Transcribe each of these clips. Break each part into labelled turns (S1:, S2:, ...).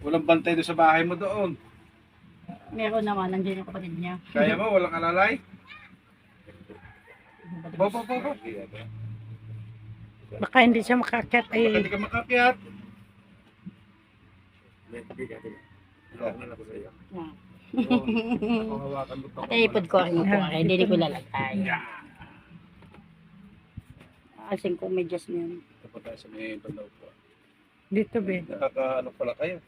S1: Walang bantay doon sa bahay mo doon.
S2: Meron naman, nandiyan yung kapatid niya.
S1: Kaya mo, walang alalay? Bo.
S3: Baka hindi siya makaakyat
S1: Baka hindi
S3: ay
S1: ka makakyat.
S2: Yeah.
S1: Hawakan mo
S2: At ipod ko rin ito, hindi ko lalagay. Asing kong medyas mo yun.
S1: Tapos tayo sa may bandaw po.
S3: dito be.
S1: Nakakaano pala kayo?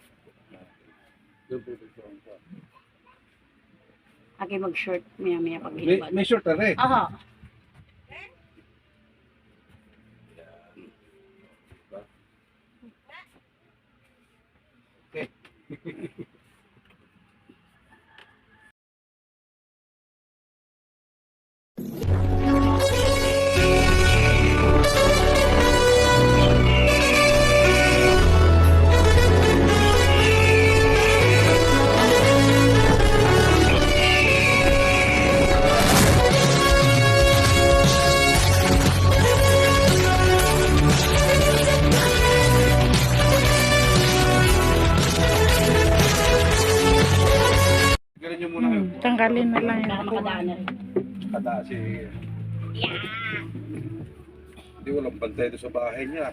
S2: Aki mag-short maya pag
S1: May,
S2: hilibad.
S1: may short na rin.
S2: Aha.
S1: Okay. Galing nyo muna kayo.
S3: Tanggalin na lang
S2: Baka
S3: yung
S2: makadaan na rin.
S1: Kada si... Hindi, walang bantay doon sa bahay niya.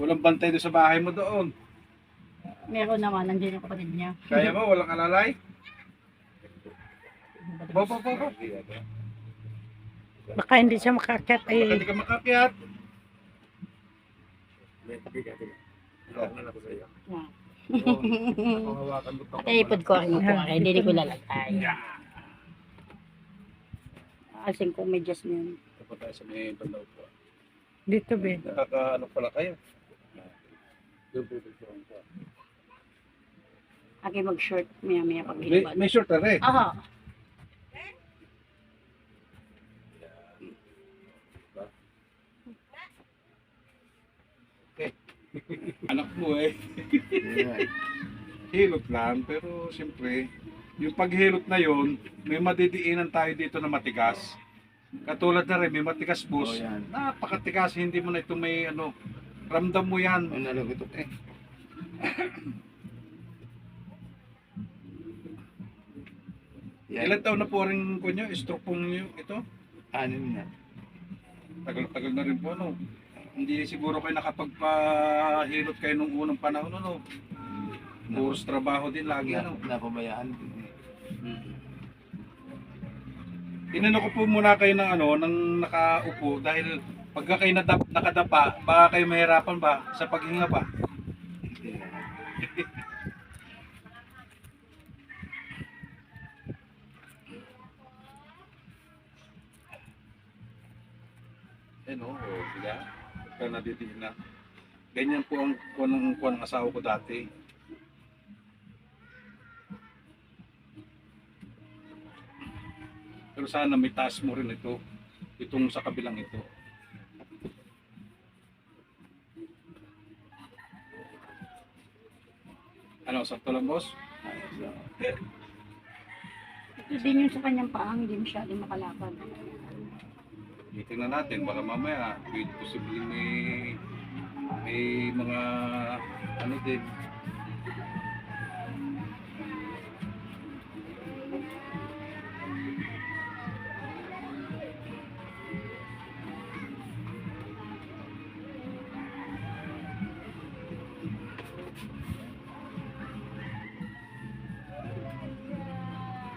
S1: Walang bantay doon sa bahay mo doon.
S2: Meron naman, nandiyan yung kapatid niya.
S1: Kaya mo, walang alalay? Bo.
S3: Baka hindi siya makaakyat
S1: Baka
S3: ay
S1: hindi ka makakyat.
S2: Yeah.
S1: Hawakan mo
S2: At ipod ko rin ito, hindi ko lalagay. Asing kong medyas mo yun.
S1: Tapos tayo sa may bandaw po.
S3: dito be.
S1: Nakakaano pala kayo?
S2: Aki mag-short maya pag
S1: May,
S2: hilibad.
S1: may short na rin.
S2: Aha.
S1: Anak mo eh. Hilot lang, pero siyempre, yung paghilot na yon, may madidiinan tayo dito na matigas. Katulad na rin, may matigas bus. Napakatigas, hindi mo na ito may ano, ramdam mo yan. Ilan taon na po rin ko nyo, stroke po nyo ito?
S4: Anim na.
S1: Tagal-tagal na rin po, no? Hindi siguro kayo nakapagpahilot kayo nung unang panahon, no? Puros trabaho din lagi, ano?
S4: Napabayaan.
S1: Tinanong ko po muna kayo ng ano, ng nakaupo dahil pagka kayo nakadapa, baka kayo mahirapan ba sa paghinga ba? Eh no, diba? Pagka nadidiin na. Ganyan po ang kuwan ng asawa ko dati. Pero sana may taas mo rin ito. Itong sa kabilang ito. Ano, sakto lang boss?
S2: Ito din yung sa kanyang paang, hindi masyadong makalakad.
S1: Titingnan natin, baka mamaya posibleng may mga ano din.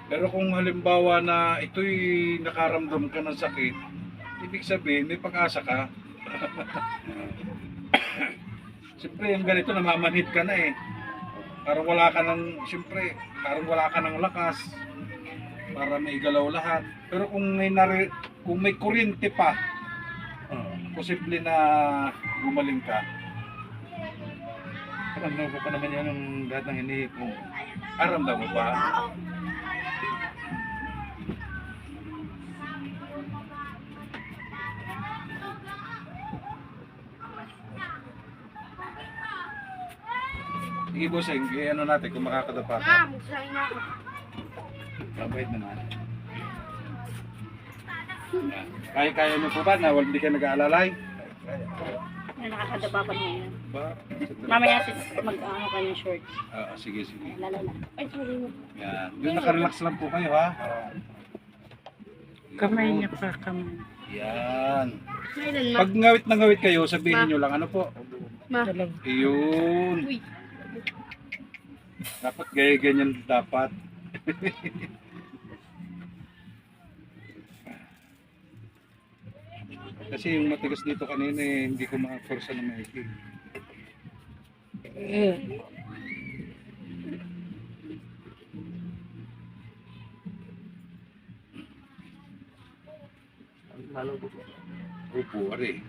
S1: Pero kung halimbawa na ito'y nakaramdam ka ng sakit, ibig sabihin may pag-asa ka. Siyempre yung ganito namamanhid ka na eh. Parang wala ka ng, siyempre, parang wala ka ng lakas para maigalaw lahat. Pero kung may kuryente pa, posible na gumaling ka.
S4: Ramdam ko pa naman yan ng lahat ng hinihip mo.
S1: Aramdam mo ba? Sige bossing, ano natin kung makakadapa ka.
S2: Magsahin na ako.
S4: Mabait naman.
S1: Kaya niyo po ba na hindi ka nag-aalalay?
S4: Kaya.
S2: Na nakakadaba pa ngayon.
S1: Ba?
S2: Mamaya sis, mag-ano kayo ng short.
S1: Sige, sige.
S2: Lalala. Ay, sorry.
S1: Yan. Doon nakarelax lang po kayo, ha?
S3: Kamay niya pa, kamay.
S1: Yan.
S2: Ngayon,
S1: Pag ngawit na ngawit kayo, sabihin nyo lang, ano po?
S3: Dalawa.
S1: Ayun.
S2: Uy.
S1: Dapat ganyan dapat. Kasi yung matigas dito kanina hindi ko makaforsa na maigi. Opo, ari.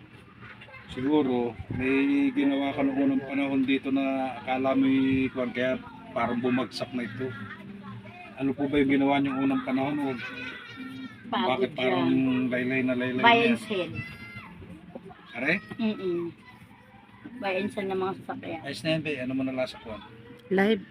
S1: Siguro, may ginawa ka noong unang panahon dito na akala mo'y kuwan, kaya parang bumagsak na ito. Ano po ba yung ginawa niyong unang panahon? O
S2: Pagod
S1: bakit parang
S2: yan.
S1: laylay na laylay
S2: Buy
S1: na?
S2: and sell.
S1: Are?
S2: Buy and sell ng mga sasakyan.
S1: Ayos na yan, be. Ano mo na lasa ko?
S3: Live.